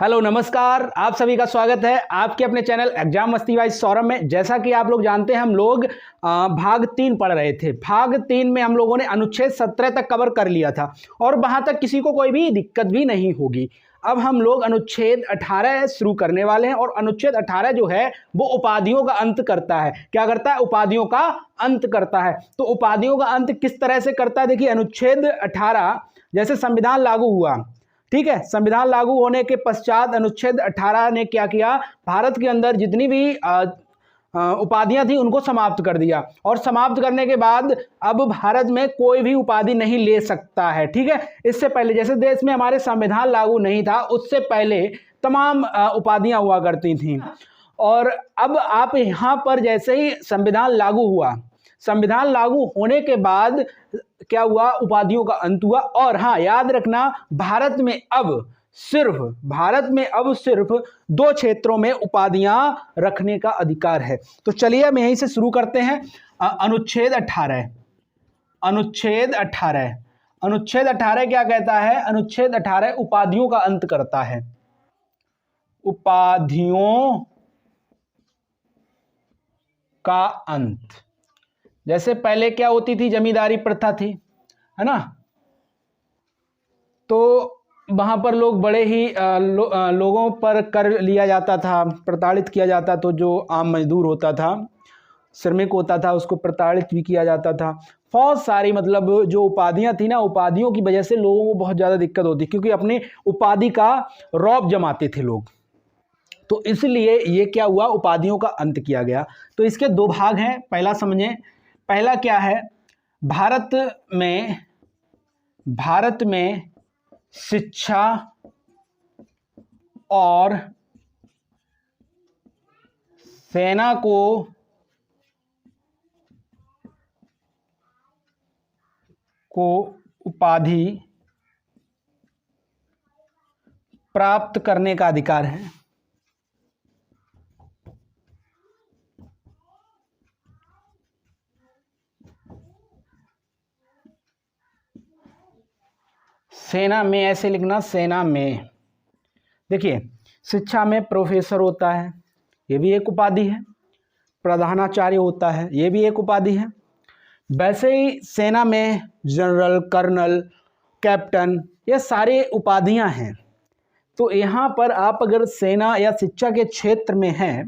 Hello नमस्कार, आप सभी का स्वागत है आपके अपने चैनल एग्जाम मस्ती बाय सौरभ में। जैसा कि आप लोग जानते हैं हम लोग भाग 3 पढ़ रहे थे। भाग 3 में हम लोगों ने अनुच्छेद 17 तक कवर कर लिया था और वहां तक किसी को कोई भी दिक्कत भी नहीं होगी। अब हम लोग अनुच्छेद 18 शुरू करने वाले हैं और अनुच्छेद 18 जो है वो उपाधियों का अंत करता है। क्या करता है? उपाधियों का अंत करता है। तो उपाधियों का अंत किस तरह से करता है? देखिए, अनुच्छेद 18 जैसे संविधान लागू हुआ, ठीक है, संविधान लागू होने के पश्चात अनुच्छेद 18 ने क्या किया? भारत के अंदर जितनी भी उपाधियां थी उनको समाप्त कर दिया और समाप्त करने के बाद अब भारत में कोई भी उपाधि नहीं ले सकता है। ठीक है, इससे पहले जैसे देश में हमारे संविधान लागू नहीं था उससे पहले तमाम उपाधियां हुआ करती थीं। और अब आप यहाँ पर जैसे ही संविधान लागू हुआ, संविधान लागू होने के बाद क्या हुआ? उपाधियों का अंत हुआ। और हाँ, याद रखना, भारत में अब सिर्फ 2 क्षेत्रों में उपाधियां रखने का अधिकार है। तो चलिए हम यहीं से शुरू करते हैं। अनुच्छेद 18 क्या कहता है? अनुच्छेद 18 उपाधियों का अंत करता है। उपाधियों का अंत। जैसे पहले क्या होती थी? जमींदारी प्रथा थी, है ना? तो वहां पर लोग बड़े ही लोगों पर कर लिया जाता था, प्रताड़ित किया जाता। तो जो आम मजदूर होता था, श्रमिक होता था, उसको प्रताड़ित भी किया जाता था। बहुत सारी मतलब जो उपाधियां थी ना, उपाधियों की वजह से लोगों को बहुत ज़्यादा दिक्कत होती, क्योंकि अपनी उपाधि का रौब जमाते थे लोग। तो इसलिए ये क्या हुआ? उपाधियों का अंत किया गया। तो इसके 2 भाग हैं। पहला समझें। पहला क्या है? भारत में शिक्षा और सेना को उपाधि प्राप्त करने का अधिकार है। सेना में, ऐसे लिखना, सेना में। देखिए, शिक्षा में प्रोफेसर होता है, ये भी एक उपाधि है। प्रधानाचार्य होता है, ये भी एक उपाधि है। वैसे ही सेना में जनरल, कर्नल, कैप्टन, ये सारे उपाधियां हैं। तो यहाँ पर आप अगर सेना या शिक्षा के क्षेत्र में हैं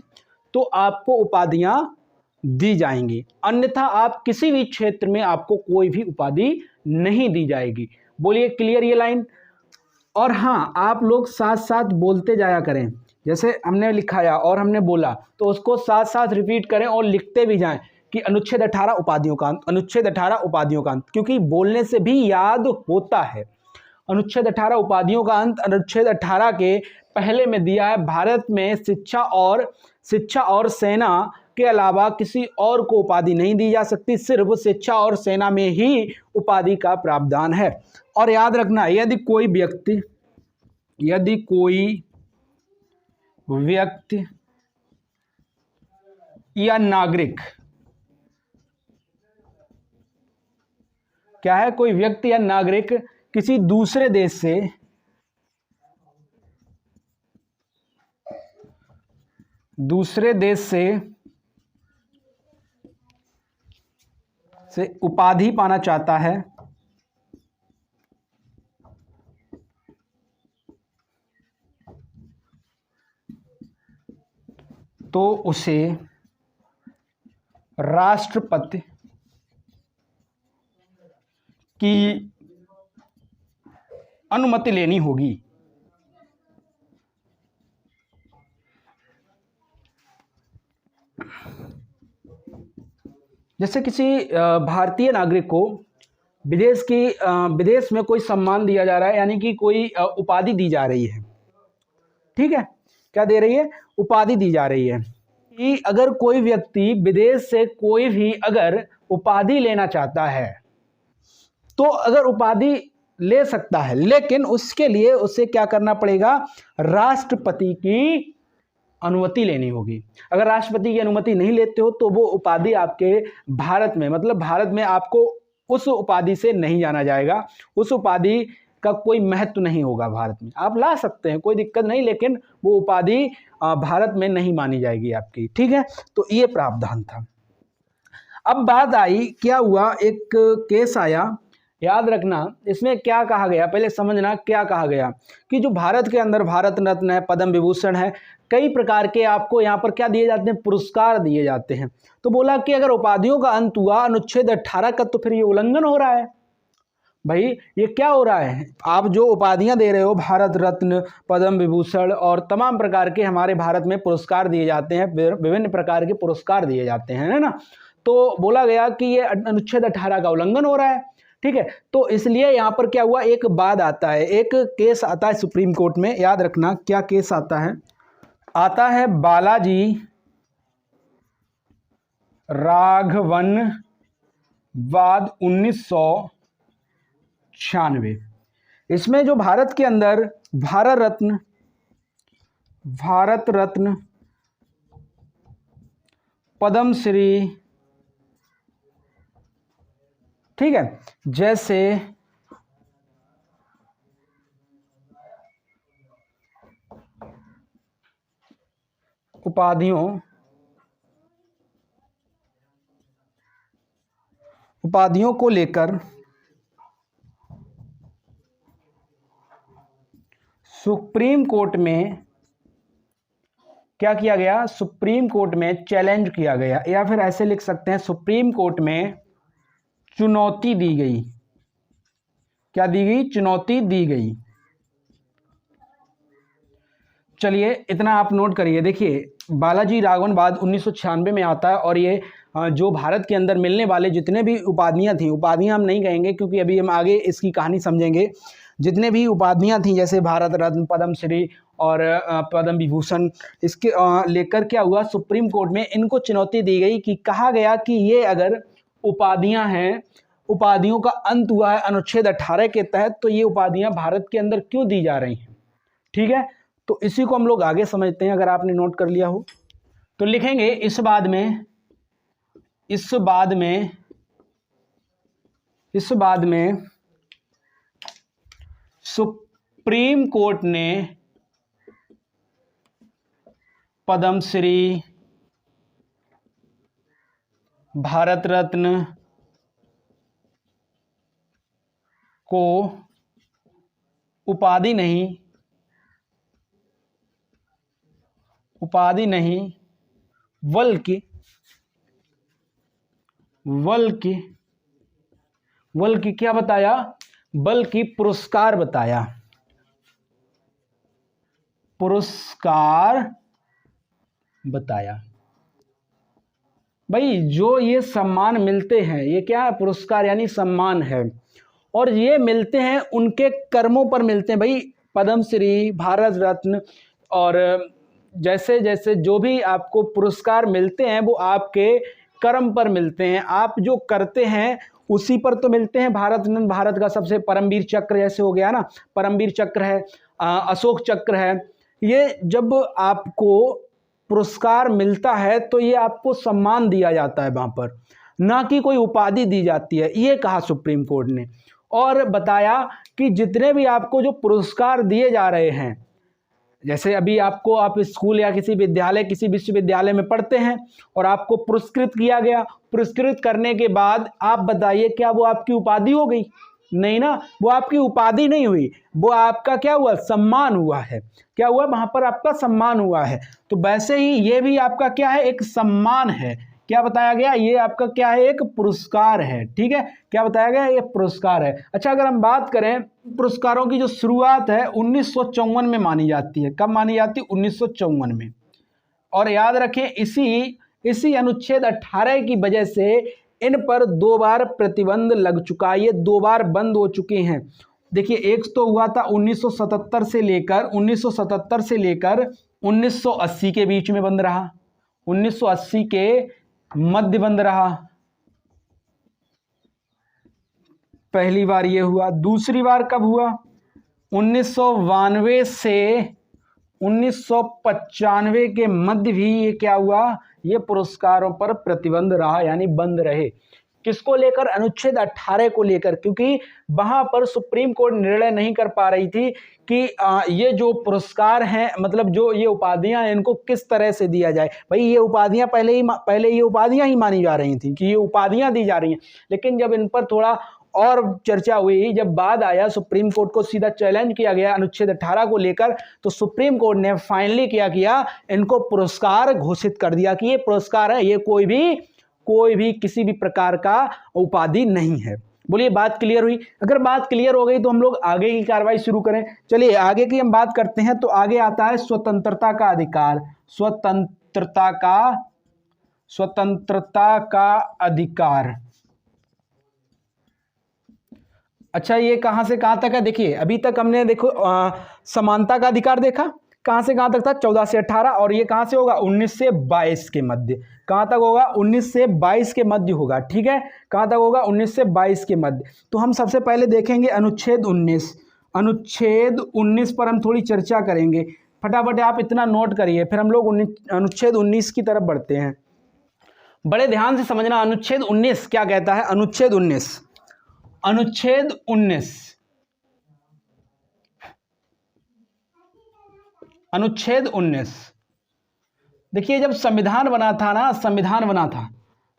तो आपको उपाधियां दी जाएंगी, अन्यथा आप किसी भी क्षेत्र में आपको कोई भी उपाधि नहीं दी जाएगी। बोलिए क्लियर ये लाइन? और हाँ, आप लोग साथ साथ बोलते जाया करें। जैसे हमने लिखाया और हमने बोला तो उसको साथ साथ रिपीट करें और लिखते भी जाएं कि अनुच्छेद 18 उपाधियों का अंत, अनुच्छेद 18 उपाधियों का अंत, क्योंकि बोलने से भी याद होता है। अनुच्छेद 18 उपाधियों का अंत अनुच्छेद 18 के पहले में दिया है। भारत में शिक्षा और सेना के अलावा किसी और को उपाधि नहीं दी जा सकती, सिर्फ शिक्षा और सेना में ही उपाधि का प्रावधान है। और याद रखना, यदि कोई व्यक्ति या नागरिक, क्या है? कोई व्यक्ति या नागरिक किसी दूसरे देश से उपाधि पाना चाहता है तो उसे राष्ट्रपति की अनुमति लेनी होगी। जैसे किसी भारतीय नागरिक को विदेश में कोई सम्मान दिया जा रहा है, यानी कि कोई उपाधि दी जा रही है। ठीक है, क्या दे रही है? उपाधि दी जा रही है। कि अगर कोई व्यक्ति विदेश से कोई भी अगर उपाधि लेना चाहता है तो अगर उपाधि ले सकता है, लेकिन उसके लिए उसे क्या करना पड़ेगा? राष्ट्रपति की अनुमति लेनी होगी। अगर राष्ट्रपति की अनुमति नहीं लेते हो तो वो उपाधि आपके भारत में, मतलब भारत में आपको उस उपाधि से नहीं जाना जाएगा। उस उपाधि का कोई महत्व नहीं होगा भारत में। आप ला सकते हैं, कोई दिक्कत नहीं, लेकिन वो उपाधि भारत में नहीं मानी जाएगी आपकी, ठीक है। तो ये प्रावधान था। अब बात आई, क्या हुआ, एक केस आया, याद रखना इसमें क्या कहा गया, पहले समझना क्या कहा गया कि जो भारत के अंदर भारत रत्न है, पद्म विभूषण है, कई प्रकार के आपको यहाँ पर क्या दिए जाते हैं, पुरस्कार दिए जाते हैं। तो बोला कि अगर उपाधियों का अंत हुआ अनुच्छेद 18 का, तो फिर ये उल्लंघन हो रहा है। भाई ये क्या हो रहा है, आप जो उपाधियां दे रहे हो, भारत रत्न, पद्म विभूषण और तमाम प्रकार के हमारे भारत में पुरस्कार दिए जाते हैं, विभिन्न प्रकार के पुरस्कार दिए जाते हैं, है ना। तो बोला गया कि ये अनुच्छेद 18 का उल्लंघन हो रहा है, ठीक है। तो इसलिए यहाँ पर क्या हुआ, एक बाद आता है, एक केस आता है सुप्रीम कोर्ट में, याद रखना क्या केस आता है बालाजी राघवन वाद 1996। इसमें जो भारत के अंदर भारत रत्न पद्मश्री, ठीक है, जैसे उपाधियों को लेकर सुप्रीम कोर्ट में क्या किया गया, सुप्रीम कोर्ट में चैलेंज किया गया, या फिर ऐसे लिख सकते हैं सुप्रीम कोर्ट में चुनौती दी गई। क्या दी गई, चुनौती दी गई। चलिए इतना आप नोट करिए। देखिए बालाजी राघवन वाद 1996 में आता है, और ये जो भारत के अंदर मिलने वाले जितने भी उपाधियां थी, उपाधियां हम नहीं कहेंगे क्योंकि अभी हम आगे इसकी कहानी समझेंगे, जितने भी उपाधियां थी जैसे भारत रत्न, पद्मश्री और पद्म विभूषण, इसके लेकर क्या हुआ, सुप्रीम कोर्ट में इनको चुनौती दी गई कि कहा गया कि ये अगर उपाधियां हैं, उपाधियों का अंत हुआ है अनुच्छेद 18 के तहत, तो ये उपाधियां भारत के अंदर क्यों दी जा रही हैं, ठीक है। तो इसी को हम लोग आगे समझते हैं। अगर आपने नोट कर लिया हो तो लिखेंगे इस बाद में सुप्रीम कोर्ट ने पद्मश्री, भारत रत्न को उपाधि नहीं बल्कि क्या बताया, बल्कि पुरस्कार बताया। भाई जो ये सम्मान मिलते हैं, ये क्या है, पुरस्कार यानी सम्मान है, और ये मिलते हैं उनके कर्मों पर मिलते हैं। भाई पद्मश्री, भारत रत्न और जैसे जैसे जो भी आपको पुरस्कार मिलते हैं वो आपके कर्म पर मिलते हैं, आप जो करते हैं उसी पर तो मिलते हैं। भारत का सबसे परमवीर चक्र जैसे हो गया ना, परमवीर चक्र है, अशोक चक्र है, ये जब आपको पुरस्कार मिलता है तो ये आपको सम्मान दिया जाता है वहाँ पर, ना कि कोई उपाधि दी जाती है, ये कहा सुप्रीम कोर्ट ने। और बताया कि जितने भी आपको जो पुरस्कार दिए जा रहे हैं, जैसे अभी आपको, आप स्कूल या किसी विद्यालय, किसी विश्वविद्यालय में पढ़ते हैं और आपको पुरस्कृत किया गया, पुरस्कृत करने के बाद आप बताइए क्या वो आपकी उपाधि हो गई? नहीं ना, वो आपकी उपाधि नहीं हुई, वो आपका क्या हुआ, सम्मान हुआ है। क्या हुआ, वहां पर आपका सम्मान हुआ है। तो वैसे ही ये भी आपका क्या है, एक सम्मान है। क्या बताया गया, ये आपका क्या है, एक पुरस्कार है, ठीक है। क्या बताया गया, ये पुरस्कार है। अच्छा अगर हम बात करें पुरस्कारों की, जो शुरुआत है 1954 में मानी जाती है। कब मानी जाती है, 1954 में। और याद रखें इसी अनुच्छेद 18 की वजह से इन पर 2 बार प्रतिबंध लग चुका है, ये 2 बार बंद हो चुके हैं। देखिए एक तो हुआ था 1977 से लेकर 1980 के बीच में बंद रहा, 1980 के मध्य बंद रहा, पहली बार ये हुआ। दूसरी बार कब हुआ, 1992 से 1995 के मध्य भी ये क्या हुआ, ये पुरस्कारों पर प्रतिबंध रहा, यानी बंद रहे। किसको लेकर? अनुच्छेद 18 को लेकर, क्योंकि वहां पर सुप्रीम कोर्ट निर्णय नहीं कर पा रही थी कि ये जो पुरस्कार हैं, मतलब जो ये उपाधियां हैं, इनको किस तरह से दिया जाए। भाई ये उपाधियां पहले ये उपाधियां ही मानी जा रही थी कि ये उपाधियां दी जा रही हैं, लेकिन जब इन पर थोड़ा और चर्चा हुई, जब बाद आया, सुप्रीम कोर्ट को सीधा चैलेंज किया गया अनुच्छेद 18 को लेकर, तो सुप्रीम कोर्ट ने फाइनली क्या किया, इनको पुरस्कार घोषित कर दिया कि ये पुरस्कार है, ये कोई भी किसी भी प्रकार का उपाधि नहीं है। बोलिए बात क्लियर हुई? अगर बात क्लियर हो गई तो हम लोग आगे की कार्रवाई शुरू करें। चलिए आगे की हम बात करते हैं। तो आगे आता है स्वतंत्रता का अधिकार। स्वतंत्रता का अधिकार। अच्छा, ये कहां से कहां तक है? देखिए अभी तक हमने देखो समानता का अधिकार देखा, कहां से कहां तक था? 14 से 18, और ये कहां से होगा? 19 से 22 के मध्य। कहां तक होगा? 19 से 22 के मध्य होगा। ठीक है, कहां तक होगा? 19 से 22 के मध्य। तो हम सबसे पहले देखेंगे अनुच्छेद 19। अनुच्छेद 19 पर हम थोड़ी चर्चा करेंगे। फटाफट आप इतना नोट करिए, फिर हम लोग अनुच्छेद 19 की तरफ बढ़ते हैं। बड़े ध्यान से समझना, अनुच्छेद 19 क्या कहता है। अनुच्छेद 19 अनुच्छेद 19 देखिए, जब संविधान बना था,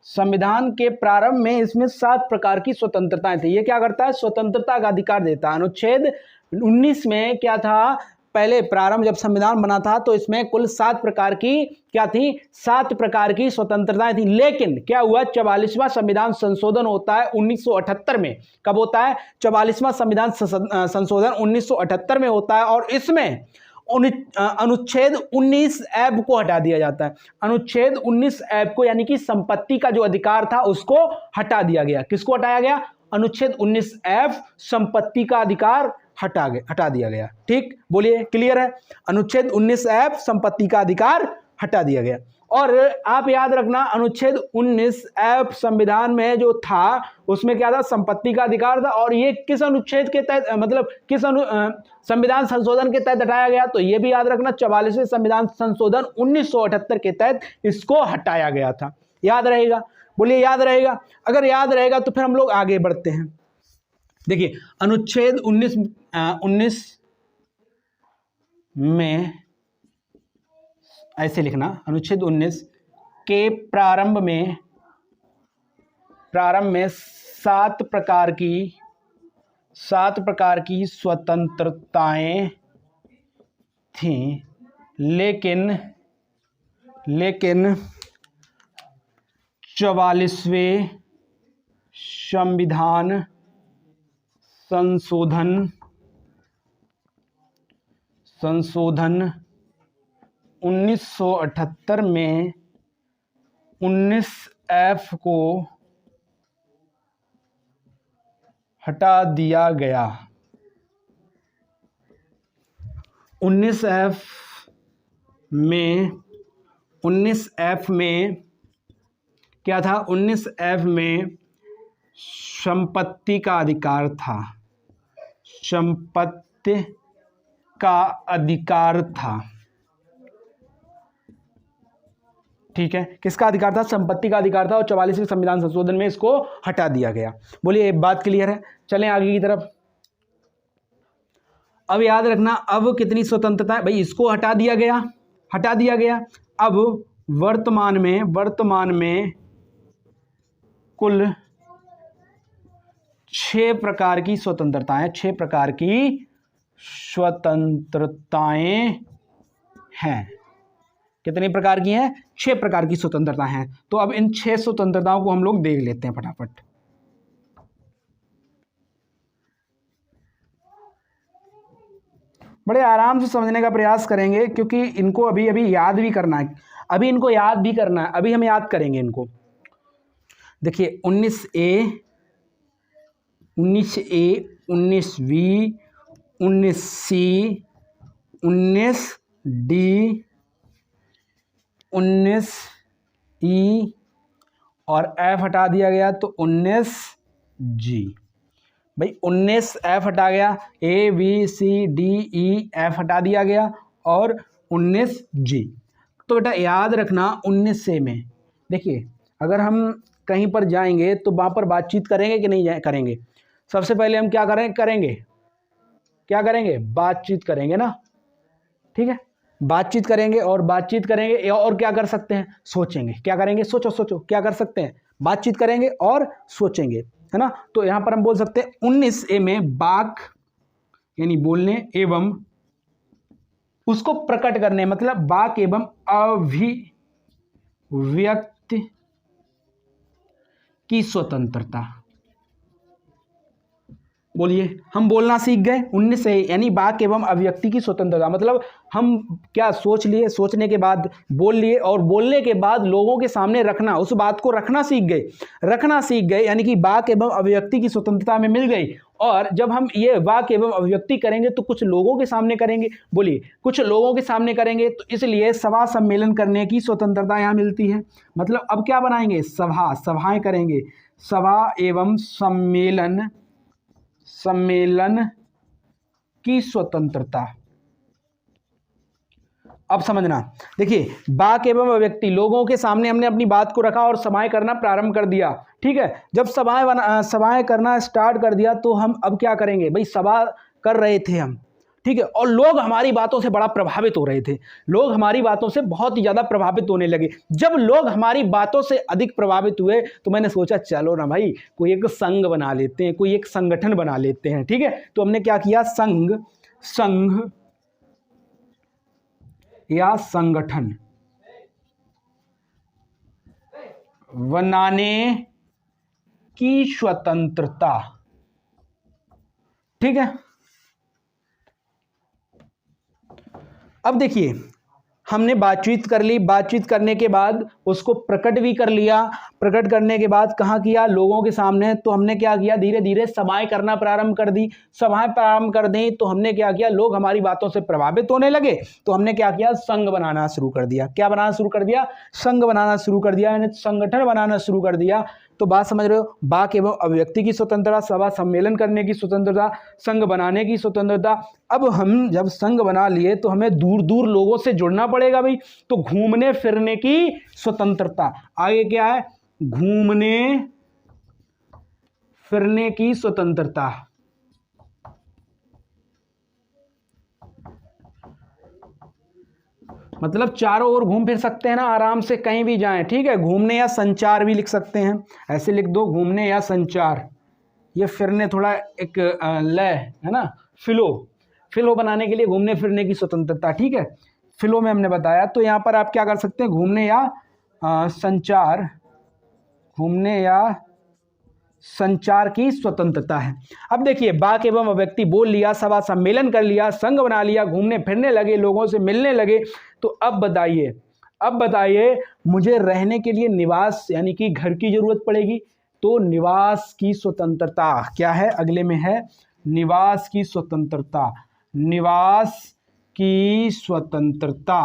संविधान के प्रारंभ में इसमें 7 प्रकार की स्वतंत्रताएं थी। ये क्या करता है? स्वतंत्रता का अधिकार देता है। अनुच्छेद 19 में क्या था? पहले प्रारंभ जब संविधान बना था तो इसमें कुल 7 प्रकार की क्या थी? 7 प्रकार की स्वतंत्रताएं थी। लेकिन क्या हुआ? 44वां संविधान संशोधन होता है 1978 में। कब होता है? 44वां संविधान संशोधन 1978 में होता है, और इसमें अनुच्छेद 19 ऐप को हटा दिया जाता है। अनुच्छेद 19 ऐप को, यानी कि संपत्ति का जो अधिकार था उसको हटा दिया गया। किसको हटाया गया? अनुच्छेद 19 ऐप, संपत्ति का अधिकार हटा दिया गया। ठीक, बोलिए क्लियर है? अनुच्छेद 19 ऐप, संपत्ति का अधिकार हटा दिया गया। और आप याद रखना, अनुच्छेद 19 ऐप संविधान में जो था उसमें क्या था? संपत्ति का अधिकार था। और ये किस अनुच्छेद के तहत, मतलब किस संविधान संशोधन के तहत हटाया गया? तो ये भी याद रखना, 44वें संविधान संशोधन 1978 के तहत इसको हटाया गया था। याद रहेगा? बोलिए याद रहेगा? अगर याद रहेगा तो फिर हम लोग आगे बढ़ते हैं। देखिए अनुच्छेद 19 में ऐसे लिखना, अनुच्छेद 19 के प्रारंभ में 7 प्रकार की स्वतंत्रताएं थीं, लेकिन 44वें संविधान संशोधन 1978 में 19F को हटा दिया गया। 19F में क्या था? 19F में संपत्ति का अधिकार था। संपत्ति का अधिकार था। ठीक है, किसका अधिकार था? संपत्ति का अधिकार था, और 44वें संविधान संशोधन में इसको हटा दिया गया। बोलिए एक बात क्लियर है? चलें आगे की तरफ। अब याद रखना, अब कितनी स्वतंत्रता है? भाई इसको हटा दिया गया। अब वर्तमान में कुल 6 प्रकार की स्वतंत्रताएं, 6 प्रकार की स्वतंत्रताएं हैं। कितनी प्रकार की हैं? 6 प्रकार की स्वतंत्रता हैं। तो अब इन 6 स्वतंत्रताओं को हम लोग देख लेते हैं फटाफट। बड़े आराम से समझने का प्रयास करेंगे, क्योंकि इनको अभी याद भी करना है। अभी हम याद करेंगे इनको। देखिए 19A, 19B, 19C, 19D, 19E और F हटा दिया गया तो 19G। भाई 19F हटा गया, ABCDEF हटा दिया गया और 19G। तो बेटा याद रखना 19 से में देखिए, अगर हम कहीं पर जाएंगे तो वहाँ पर बातचीत करेंगे कि नहीं करेंगे? सबसे पहले हम क्या करेंगे? क्या करेंगे? बातचीत करेंगे ना, ठीक है, बातचीत करेंगे। और बातचीत करेंगे और क्या कर सकते हैं? सोचेंगे। क्या करेंगे? सोचो क्या कर सकते हैं? बातचीत करेंगे और सोचेंगे, है ना। तो यहाँ पर हम बोल सकते हैं 19A में वाक यानी बोलने एवं उसको प्रकट करने, मतलब वाक एवं अभिव्यक्ति की स्वतंत्रता। बोलिए, हम बोलना सीख गए 19 से, यानी वाक एवं अभिव्यक्ति की स्वतंत्रता, मतलब हम क्या सोच लिए, सोचने के बाद बोल लिए, और बोलने के बाद लोगों के सामने रखना, उस बात को रखना सीख गए, यानी कि वाक एवं अभिव्यक्ति की स्वतंत्रता में मिल गई। और जब हम ये वाक एवं अभिव्यक्ति करेंगे तो कुछ लोगों के सामने करेंगे, बोलिए कुछ लोगों के सामने करेंगे, तो इसलिए सभा सम्मेलन करने की स्वतंत्रता यहाँ मिलती है। मतलब अब क्या बनाएंगे? सभाएं करेंगे, सभा एवं सम्मेलन की स्वतंत्रता। अब समझना, देखिए वाक एवं अभिव्यक्ति, लोगों के सामने हमने अपनी बात को रखा और सभाएं करना प्रारंभ कर दिया, ठीक है। जब सभाएं करना स्टार्ट कर दिया तो हम अब क्या करेंगे? भाई सभा कर रहे थे हम, ठीक है, और लोग हमारी बातों से बड़ा प्रभावित हो रहे थे, लोग हमारी बातों से बहुत ही ज़्यादा प्रभावित होने लगे। जब लोग हमारी बातों से अधिक प्रभावित हुए तो मैंने सोचा चलो ना भाई कोई एक संघ बना लेते हैं, कोई एक संगठन बना लेते हैं, ठीक है। तो हमने क्या किया? संघ या संगठन बनाने की स्वतंत्रता, ठीक है। अब देखिए हमने बातचीत कर ली, बातचीत करने के बाद उसको प्रकट भी कर लिया, प्रकट करने के बाद कहाँ किया? लोगों के सामने। तो हमने क्या किया? धीरे धीरे सभाएं करना प्रारंभ कर दी। सभाएं प्रारंभ कर दी तो हमने क्या किया? लोग हमारी बातों से प्रभावित होने लगे तो हमने क्या किया? संघ बनाना शुरू कर दिया। क्या बनाना शुरू कर दिया? संघ बनाना शुरू कर दिया, यानी संगठन बनाना शुरू कर दिया। तो बात समझ रहे हो? वाक एवं अभिव्यक्ति की स्वतंत्रता, सभा सम्मेलन करने की स्वतंत्रता, संघ बनाने की स्वतंत्रता। अब हम जब संघ बना लिए तो हमें दूर दूर लोगों से जुड़ना पड़ेगा भाई, तो घूमने फिरने की स्वतंत्रता। आगे क्या है? घूमने फिरने की स्वतंत्रता। मतलब चारों ओर घूम फिर सकते हैं ना, आराम से कहीं भी जाएं, ठीक है। घूमने या संचार भी लिख सकते हैं, ऐसे लिख दो, घूमने या संचार। ये फिरने थोड़ा एक लय है ना, फिलो बनाने के लिए घूमने फिरने की स्वतंत्रता, ठीक है। फिलो में हमने बताया। तो यहाँ पर आप क्या कर सकते हैं? घूमने या संचार, घूमने या संचार की स्वतंत्रता है। अब देखिए वाक एवं अभिव्यक्ति बोल लिया, सभा सम्मेलन कर लिया, संघ बना लिया, घूमने फिरने लगे, लोगों से मिलने लगे। तो अब बताइए मुझे रहने के लिए निवास यानी कि घर की जरूरत पड़ेगी, तो निवास की स्वतंत्रता क्या है? अगले में है निवास की स्वतंत्रता, निवास की स्वतंत्रता।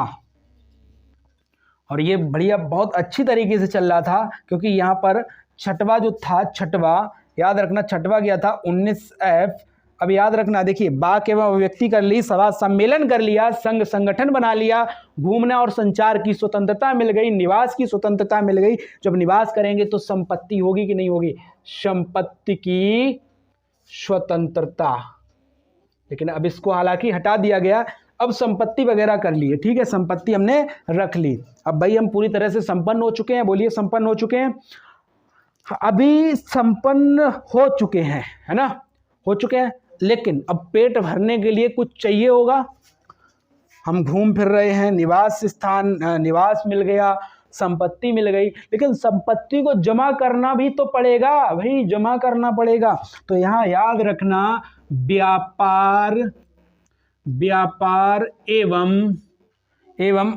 और ये बढ़िया बहुत अच्छी तरीके से चल रहा था, क्योंकि यहाँ पर छठवा जो था, छठवा याद रखना, छठवा गया था 19F। अब याद रखना, देखिए वाक एवं अभिव्यक्ति कर ली, सभा सम्मेलन कर लिया, संघ संगठन बना लिया, घूमना और संचार की स्वतंत्रता मिल गई, निवास की स्वतंत्रता मिल गई। जब निवास करेंगे तो संपत्ति होगी कि नहीं होगी? संपत्ति की स्वतंत्रता। लेकिन अब इसको हालांकि हटा दिया गया, अब संपत्ति वगैरह कर लिए, ठीक है, संपत्ति हमने रख ली। अब भाई हम पूरी तरह से संपन्न हो चुके हैं, बोलिए संपन्न हो चुके हैं। अभी संपन्न हो चुके हैं, है ना, हो चुके हैं, लेकिन अब पेट भरने के लिए कुछ चाहिए होगा। हम घूम फिर रहे हैं, निवास मिल गया, संपत्ति मिल गई, लेकिन संपत्ति को जमा करना भी तो पड़ेगा भाई, जमा करना पड़ेगा। तो यहाँ याद रखना व्यापार एवं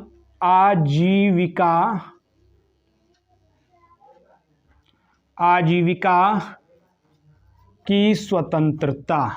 आजीविका की स्वतंत्रता,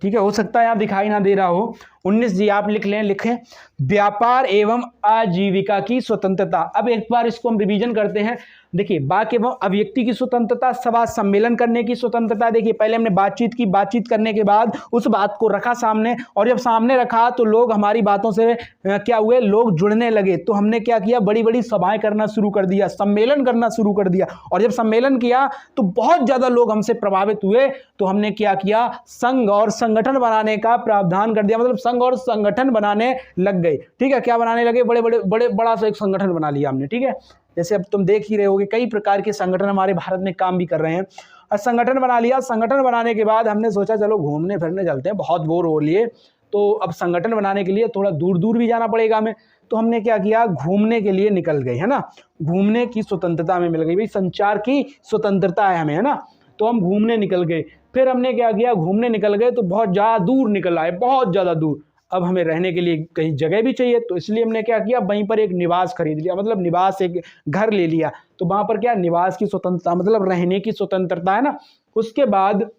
ठीक है। हो सकता है यहाँ दिखाई ना दे रहा हो, 19 जी आप लिख लें, लिखें व्यापार एवं आजीविका की स्वतंत्रता। अब एक बार इसको हम रिवीजन करते हैं। देखिए, वाक एवं अभिव्यक्ति की स्वतंत्रता, सभा सम्मेलन करने की स्वतंत्रता। देखिए, पहले हमने बातचीत की, बातचीत करने के बाद उस बात को रखा सामने, और जब सामने रखा तो लोग हमारी बातों से क्या हुए, लोग जुड़ने लगे। तो हमने क्या किया, बड़ी बड़ी सभाएं करना शुरू कर दिया, सम्मेलन करना शुरू कर दिया, और जब सम्मेलन किया तो बहुत ज्यादा लोग हमसे प्रभावित हुए। तो हमने क्या किया, संघ और संगठन बनाने का प्रावधान कर दिया, मतलब संघ और संगठन बनाने लग गए। ठीक है, क्या बनाने लगे, बड़ा सा एक संगठन बना लिया हमने। ठीक है, जैसे अब तुम देख ही रहे होगे कई प्रकार के संगठन हमारे भारत में काम भी कर रहे हैं। और संगठन बना लिया, संगठन बनाने के बाद हमने सोचा चलो घूमने फिरने चलते हैं, बहुत बोर हो लिए। तो अब संगठन बनाने के लिए थोड़ा दूर दूर भी जाना पड़ेगा हमें। तो हमने क्या किया, घूमने के लिए निकल गए, है ना। घूमने की स्वतंत्रता हमें मिल गई, भाई संचार की स्वतंत्रता है हमें, है ना। तो हम घूमने निकल गए। फिर हमने क्या किया, घूमने निकल गए तो बहुत ज़्यादा दूर निकल आए, बहुत ज़्यादा दूर। अब हमें रहने के लिए कहीं जगह भी चाहिए, तो इसलिए हमने क्या किया, वहीं पर एक निवास खरीद लिया, मतलब निवास, एक घर ले लिया। तो वहां पर क्या, निवास की स्वतंत्रता, मतलब रहने की स्वतंत्रता, है ना। उसके बाद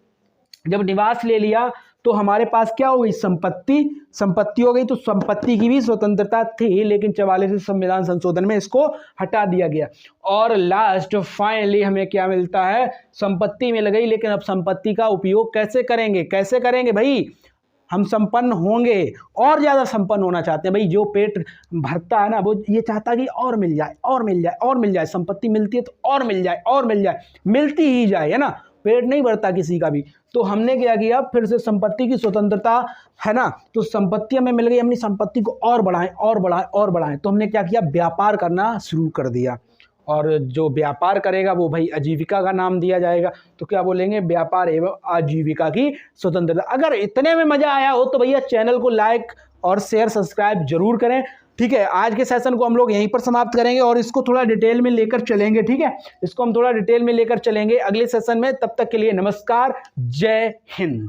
जब निवास ले लिया तो हमारे पास क्या हो गई, संपत्ति हो गई। तो संपत्ति की भी स्वतंत्रता थी, लेकिन 44वें संविधान संशोधन में इसको हटा दिया गया। और लास्ट फाइनली हमें क्या मिलता है, संपत्ति मिल गई। लेकिन अब संपत्ति का उपयोग कैसे करेंगे भाई, हम संपन्न होंगे, और ज्यादा संपन्न होना चाहते हैं भाई। जो पेट भरता है ना, वो ये चाहता है कि और मिल जाए, और मिल जाए, और मिल जाए। संपत्ति मिलती है तो और मिल जाए, और मिल जाए, मिलती ही जाए, है ना। पेट नहीं भरता किसी का भी। तो हमने क्या किया, फिर से संपत्ति की स्वतंत्रता, है ना। तो संपत्ति हमें मिल गई, अपनी संपत्ति को और बढ़ाएं, और बढ़ाएं, और बढ़ाएं। तो हमने क्या किया, व्यापार करना शुरू कर दिया। और जो व्यापार करेगा वो भाई आजीविका का नाम दिया जाएगा। तो क्या बोलेंगे, व्यापार एवं आजीविका की स्वतंत्रता। अगर इतने में मजा आया हो तो भैया चैनल को लाइक और शेयर सब्सक्राइब जरूर करें। ठीक है, आज के सेशन को हम लोग यहीं पर समाप्त करेंगे और इसको थोड़ा डिटेल में लेकर चलेंगे। ठीक है, इसको हम थोड़ा डिटेल में लेकर चलेंगे अगले सेशन में। तब तक के लिए नमस्कार, जय हिंद।